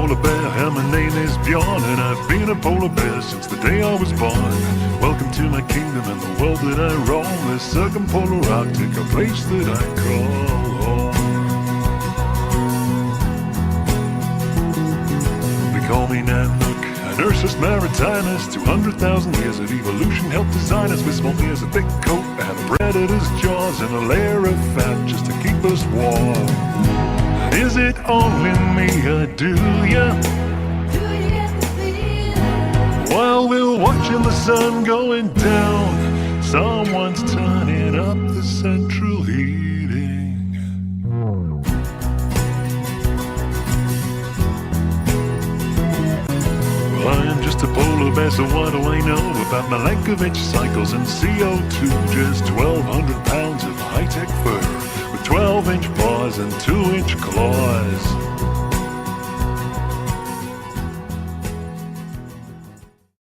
polar bear and my name is Bjorn, and I've been a polar bear since the day I was born. Welcome to my kingdom and the world that I roam, this circumpolar Arctic, a place that I call home. They call me Nanook, an Ursus Maritimus. 200,000 years of evolution helped design us with small ears, a thick coat, and a predator's jaws, and a layer of fat just to keep us warm. Is it only me or do ya? While we're watching the sun going down, someone's turning up the central heating. Well, I am just a polar bear, so what do I know about Milankovitch cycles and CO2? Just 1,200 pounds of high-tech fur, 12-inch paws and 2-inch claws.